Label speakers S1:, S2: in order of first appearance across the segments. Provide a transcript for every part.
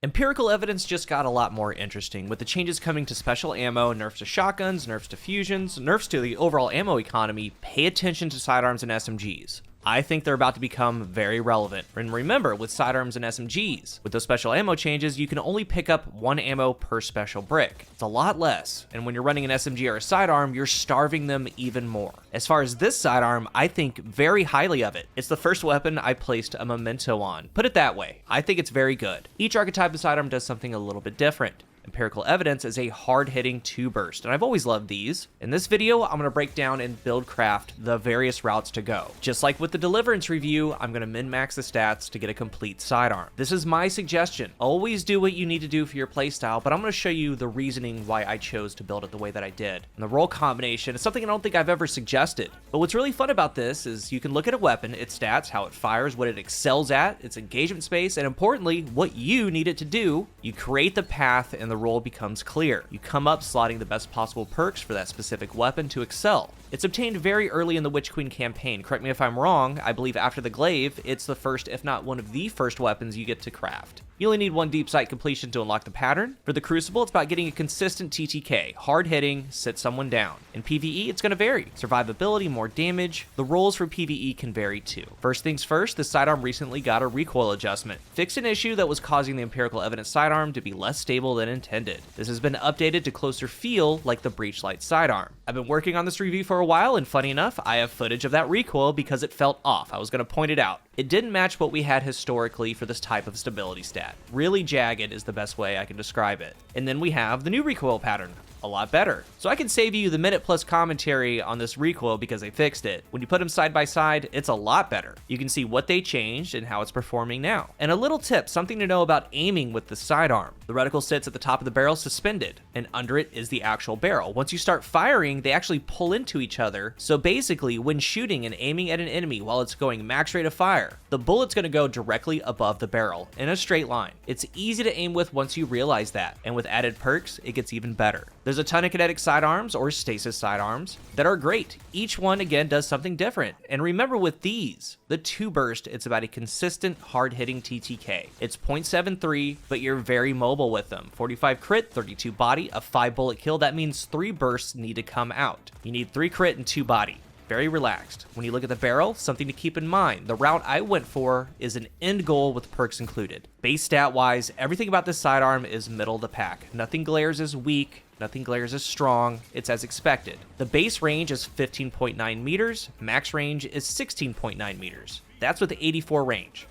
S1: Empirical Evidence just got a lot more interesting, with the changes coming to special ammo, nerfs to shotguns, nerfs to fusions, nerfs to the overall ammo economy. Pay attention to sidearms and SMGs. I think they're about to become very relevant. And remember, with sidearms and SMGs, with those special ammo changes, you can only pick up 1 ammo per special brick. It's a lot less, and when you're running an SMG or a sidearm, you're starving them even more. As far as this sidearm, I think very highly of it. It's the first weapon I placed a memento on. Put it that way. I think it's very good. Each archetype of sidearm does something a little bit different. Empirical Evidence is a hard-hitting 2-burst, and I've always loved these. In this video, I'm going to break down and build craft the various routes to go. Just like with the Deliverance review, I'm going to min-max the stats to get a complete sidearm. This is my suggestion. Always do what you need to do for your playstyle, but I'm going to show you the reasoning why I chose to build it the way that I did. And the roll combination is something I don't think I've ever suggested. But what's really fun about this is you can look at a weapon, its stats, how it fires, what it excels at, its engagement space, and importantly, what you need it to do. You create the path and the role becomes clear. You come up slotting the best possible perks for that specific weapon to excel. It's obtained very early in the Witch Queen campaign. Correct me if I'm wrong, I believe after the glaive, it's the first, if not one of the first weapons you get to craft. You only need 1 deep sight completion to unlock the pattern. For the Crucible, it's about getting a consistent TTK, hard hitting, sit someone down. In PvE, it's going to vary. Survivability, more damage. The rolls for PvE can vary too. First things first, the sidearm recently got a recoil adjustment. Fixed an issue that was causing the Empirical Evidence sidearm to be less stable than intended. This has been updated to closer feel like the Breachlight sidearm. I've been working on this review for a while, and funny enough, I have footage of that recoil because it felt off. I was going to point it out. It didn't match what we had historically for this type of stability stat. Really jagged is the best way I can describe it. And then we have the new recoil pattern. A lot better. So I can save you the minute plus commentary on this recoil because they fixed it. When you put them side by side, it's a lot better. You can see what they changed and how it's performing now. And a little tip, something to know about aiming with the sidearm. The reticle sits at the top of the barrel suspended, and under it is the actual barrel. Once you start firing, they actually pull into each other. So basically, when shooting and aiming at an enemy while it's going max rate of fire, the bullet's going to go directly above the barrel in a straight line. It's easy to aim with once you realize that, and with added perks, it gets even better. There's a ton of kinetic sidearms or stasis sidearms that are great. Each one, again, does something different. And remember with these, the 2-burst, it's about a consistent, hard-hitting TTK. It's 0.73, but you're very mobile with them. 45 crit, 32 body, a 5-bullet kill. That means 3 bursts need to come out. You need 3 crit and 2 body. Very relaxed. When you look at the barrel, something to keep in mind. The route I went for is an end goal with perks included. Base stat wise, everything about this sidearm is middle of the pack. Nothing glares as weak, nothing glares as strong. It's as expected. The base range is 15.9 meters, max range is 16.9 meters. That's with the 84 range.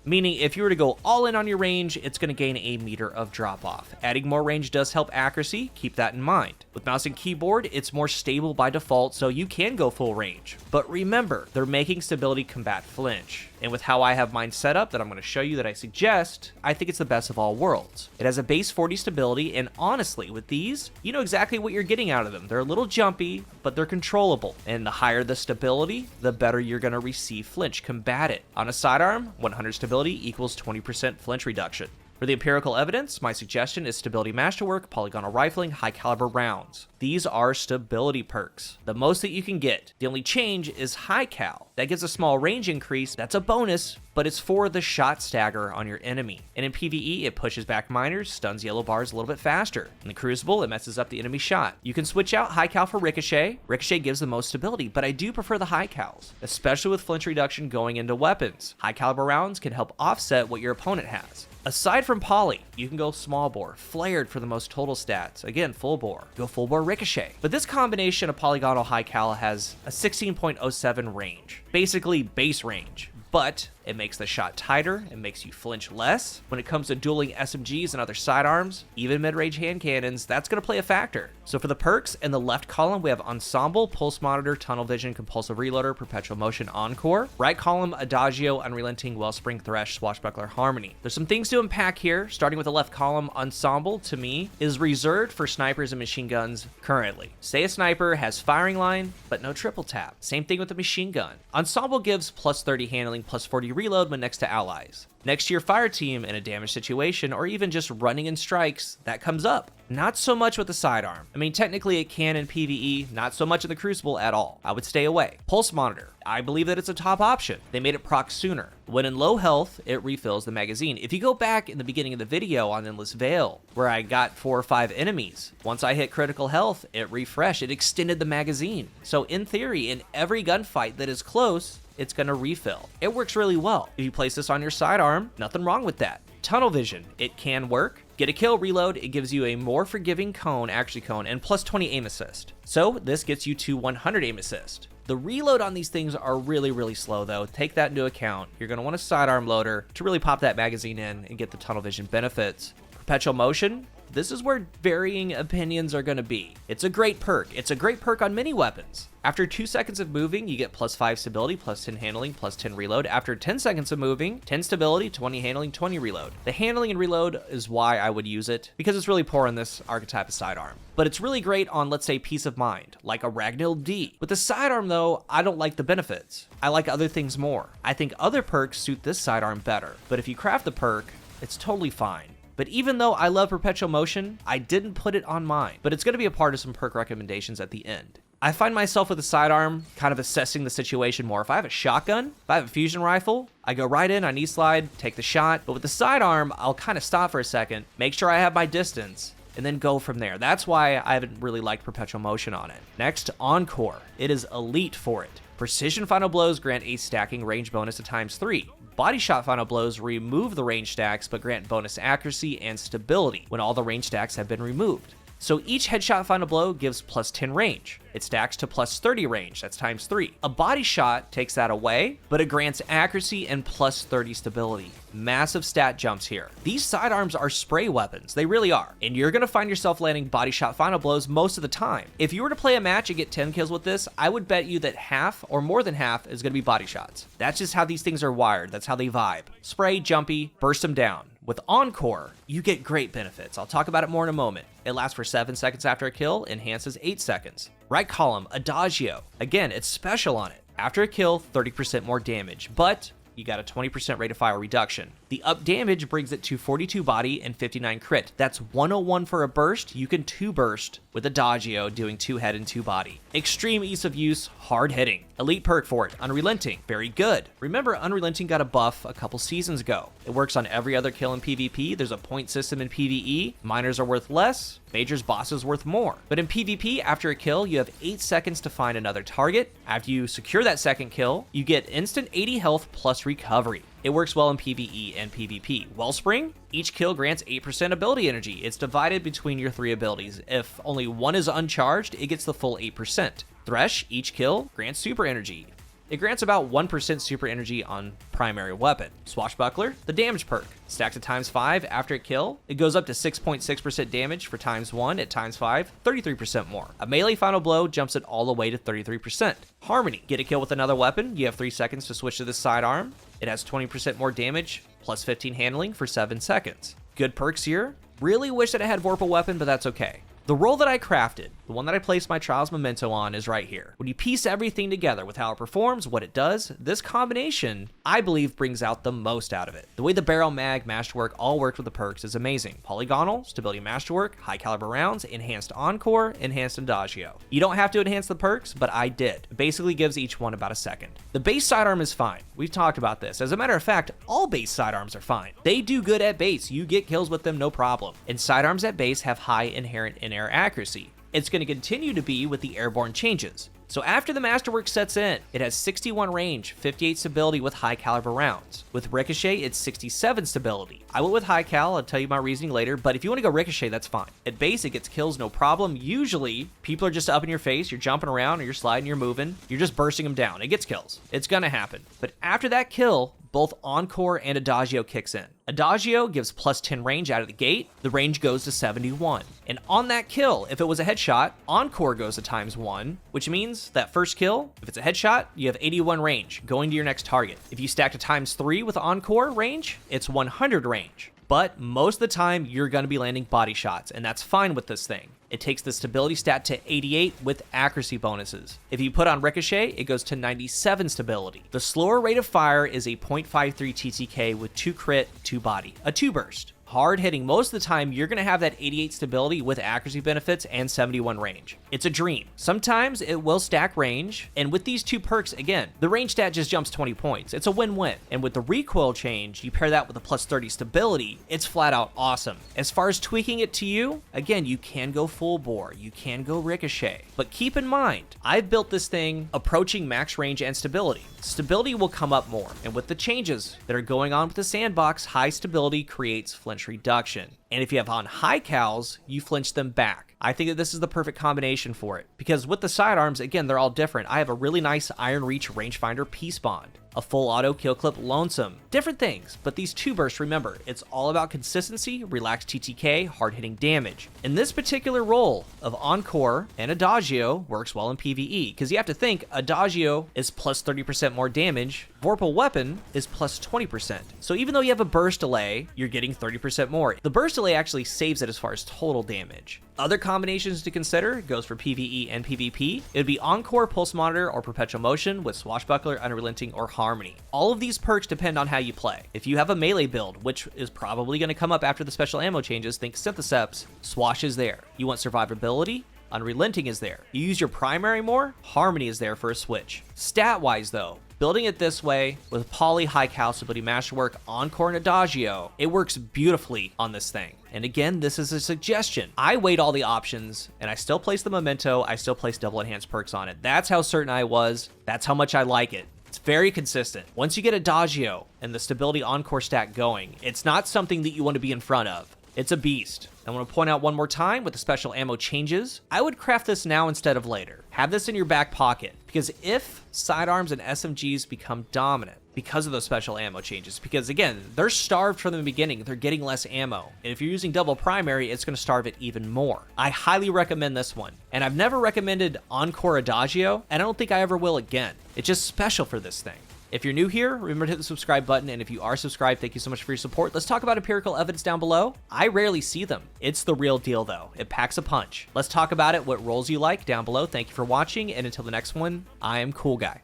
S1: Meaning if you were to go all in on your range, it's going to gain a meter of drop off. Adding more range does help accuracy, keep that in mind. With mouse and keyboard, it's more stable by default, so you can go full range. But remember, they're making stability combat flinch. And with how I have mine set up that I'm going to show you that I suggest, I think it's the best of all worlds. It has a base 40 stability, and honestly, with these, you know exactly what you're getting out of them. They're a little jumpy, but they're controllable. And the higher the stability, the better you're going to receive flinch, combat it. On a sidearm, 100 stability equals 20% flinch reduction. For the Empirical Evidence, my suggestion is Stability Masterwork, Polygonal Rifling, High Caliber Rounds. These are stability perks, the most that you can get. The only change is High Cal. That gives a small range increase, that's a bonus, but it's for the shot stagger on your enemy. And in PvE, it pushes back miners, stuns yellow bars a little bit faster. In the Crucible, it messes up the enemy shot. You can switch out High Cal for Ricochet. Ricochet gives the most stability, but I do prefer the High Cals, especially with flinch reduction going into weapons. High Caliber Rounds can help offset what your opponent has. Aside from poly, you can go small bore, flared for the most total stats. Again, full bore. Go full bore ricochet. But this combination of polygonal high cal has a 16.07 range. Basically base range. But it makes the shot tighter, it makes you flinch less. When it comes to dueling SMGs and other sidearms, even mid-range hand cannons, that's going to play a factor. So for the perks, in the left column, we have Ensemble, Pulse Monitor, Tunnel Vision, Compulsive Reloader, Perpetual Motion, Encore. Right column, Adagio, Unrelenting, Wellspring, Thresh, Swashbuckler, Harmony. There's some things to unpack here. Starting with the left column, Ensemble, to me, is reserved for snipers and machine guns currently. Say a sniper has firing line, but no triple tap. Same thing with the machine gun. Ensemble gives plus 30 handling, plus 40 reload when next to allies. Next to your fire team in a damage situation or even just running in strikes, that comes up. Not so much with the sidearm. I mean, technically it can in PvE, not so much in the Crucible at all. I would stay away. Pulse monitor. I believe that it's a top option. They made it proc sooner. When in low health, it refills the magazine. If you go back in the beginning of the video on Endless Veil, where I got 4 or 5 enemies, once I hit critical health, it refreshed. It extended the magazine. So in theory, in every gunfight that is close, it's gonna refill. It works really well. If you place this on your sidearm, nothing wrong with that. Tunnel vision, it can work. Get a kill, reload, it gives you a more forgiving cone, and plus 20 aim assist. So this gets you to 100 aim assist. The reload on these things are really slow though. Take that into account. You're gonna want a sidearm loader to really pop that magazine in and get the tunnel vision benefits. Perpetual motion, this is where varying opinions are gonna be. It's a great perk. It's a great perk on many weapons. After 2 seconds of moving, you get plus 5 stability, plus 10 handling, plus 10 reload. After 10 seconds of moving, 10 stability, 20 handling, 20 reload. The handling and reload is why I would use it, because it's really poor on this archetype of sidearm. But it's really great on, let's say, peace of mind, like a Ragnhild D. With the sidearm though, I don't like the benefits. I like other things more. I think other perks suit this sidearm better, but if you craft the perk, it's totally fine. But even though I love perpetual motion, I didn't put it on mine, but it's gonna be a part of some perk recommendations at the end. I find myself with a sidearm kind of assessing the situation more. If I have a shotgun, if I have a fusion rifle, I go right in, I knee slide, take the shot. But with the sidearm, I'll kind of stop for a second, make sure I have my distance, and then go from there. That's why I haven't really liked perpetual motion on it. Next, Encore. It is elite for it. Precision final blows grant a stacking range bonus to ×3. Body shot final blows remove the range stacks but grant bonus accuracy and stability when all the range stacks have been removed. So each headshot final blow gives plus 10 range. It stacks to plus 30 range, that's ×3. A body shot takes that away, but it grants accuracy and plus 30 stability. Massive stat jumps here. These sidearms are spray weapons, they really are. And you're gonna find yourself landing body shot final blows most of the time. If you were to play a match and get 10 kills with this, I would bet you that half or more than half is gonna be body shots. That's just how these things are wired, that's how they vibe. Spray, jumpy, burst them down. With Encore, you get great benefits. I'll talk about it more in a moment. It lasts for 7 seconds after a kill, enhances 8 seconds. Right column, Adagio. Again, it's special on it. After a kill, 30% more damage, but you got a 20% rate of fire reduction. The up damage brings it to 42 body and 59 crit. That's 101 for a burst. You can 2 burst with Adagio doing 2 head and 2 body. Extreme ease of use, hard hitting. Elite perk for it, Unrelenting, very good. Remember, Unrelenting got a buff a couple seasons ago. It works on every other kill in PvP. There's a point system in PvE. Minors are worth less, Majors bosses worth more. But in PvP, after a kill, you have 8 seconds to find another target. After you secure that second kill, you get instant 80 health plus recovery. It works well in PvE and PvP. Wellspring, each kill grants 8% ability energy. It's divided between your 3 abilities. If only one is uncharged, it gets the full 8%. Thresh, each kill grants super energy. It grants about 1% super energy on primary weapon. Swashbuckler, the damage perk. Stacked to ×5 after a kill, it goes up to 6.6% damage for ×1 at ×5, 33% more. A melee final blow jumps it all the way to 33%. Harmony, get a kill with another weapon, you have 3 seconds to switch to the sidearm. It has 20% more damage, plus 15 handling for 7 seconds. Good perks here. Really wish that I had Vorpal weapon, but that's okay. The role that I crafted, the one that I placed my Trials Memento on, is right here. When you piece everything together with how it performs, what it does, this combination, I believe, brings out the most out of it. The way the barrel, mag, masterwork all worked with the perks is amazing. Polygonal, stability masterwork, high caliber rounds, enhanced Encore, enhanced Adagio. You don't have to enhance the perks, but I did. It basically gives each one about a second. The base sidearm is fine. We've talked about this. As a matter of fact, all base sidearms are fine. They do good at base. You get kills with them, no problem. And sidearms at base have high inherent in-air accuracy. It's going to continue to be with the airborne changes. So after the masterwork sets in, it has 61 range, 58 stability with high caliber rounds. With ricochet, it's 67 stability. I went with high cal, I'll tell you my reasoning later, but if you want to go ricochet, that's fine. At base, it gets kills no problem. Usually, people are just up in your face, you're jumping around, or you're sliding, you're moving, you're just bursting them down. It gets kills. It's gonna happen. But after that kill, both Encore and Adagio kicks in. Adagio gives plus 10 range out of the gate. The range goes to 71. And on that kill, if it was a headshot, Encore goes to ×1, which means that first kill, if it's a headshot, you have 81 range going to your next target. If you stack to ×3 with Encore range, it's 100 range. But most of the time, you're going to be landing body shots, and that's fine with this thing. It takes the stability stat to 88 with accuracy bonuses. If you put on Ricochet, it goes to 97 stability. The slower rate of fire is a 0.53 TTK with 2 crit, 2 body, a 2 burst. Hard hitting, most of the time, you're going to have that 88 stability with accuracy benefits and 71 range. It's a dream. Sometimes it will stack range, and with these 2 perks, again, the range stat just jumps 20 points. It's a win-win. And with the recoil change, you pair that with a plus 30 stability, it's flat out awesome. As far as tweaking it to you, again, you can go full bore, you can go Ricochet, but keep in mind, I've built this thing approaching max range and stability. Stability will come up more, and with the changes that are going on with the sandbox, high stability creates flinch reduction. And if you have on high cals, you flinch them back. I think that this is the perfect combination for it, because with the sidearms, again, they're all different. I have a really nice Iron Reach rangefinder Peace Bond, a full auto kill clip Lonesome, different things, but these 2 bursts, remember, it's all about consistency, relaxed TTK, hard hitting damage. In this particular role of Encore and Adagio works well in PvE, because you have to think Adagio is plus 30% more damage, Vorpal Weapon is plus 20%. So even though you have a burst delay, you're getting 30% more. The burst delay actually saves it as far as total damage. Other combinations to consider goes for PvE and PvP. It would be Encore, Pulse Monitor, or Perpetual Motion with Swashbuckler, Unrelenting, or Harmony. All of these perks depend on how you play. If you have a melee build, which is probably going to come up after the special ammo changes, think Syntheseps, Swash is there. You want survivability? Unrelenting is there. You use your primary more? Harmony is there for a switch. Stat-wise though, building it this way with Poly, High Cal, Stability Masterwork, Encore, and Adagio, it works beautifully on this thing. And again, this is a suggestion. I weighed all the options, and I still placed the Memento, I still placed double enhanced perks on it. That's how certain I was. That's how much I like it. It's very consistent. Once you get Adagio and the Stability Encore stack going, it's not something that you want to be in front of. It's a beast. I want to point out one more time with the special ammo changes, I would craft this now instead of later. Have this in your back pocket, because if sidearms and SMGs become dominant because of those special ammo changes, because again, they're starved from the beginning, they're getting less ammo. And if you're using double primary, it's going to starve it even more. I highly recommend this one. And I've never recommended Encore Adagio, and I don't think I ever will again. It's just special for this thing. If you're new here, remember to hit the subscribe button, and if you are subscribed, thank you so much for your support. Let's talk about empirical evidence down below. I rarely see them. It's the real deal though. It packs a punch. Let's talk about it, what roles you like down below. Thank you for watching, and until the next one, I am CoolGuy.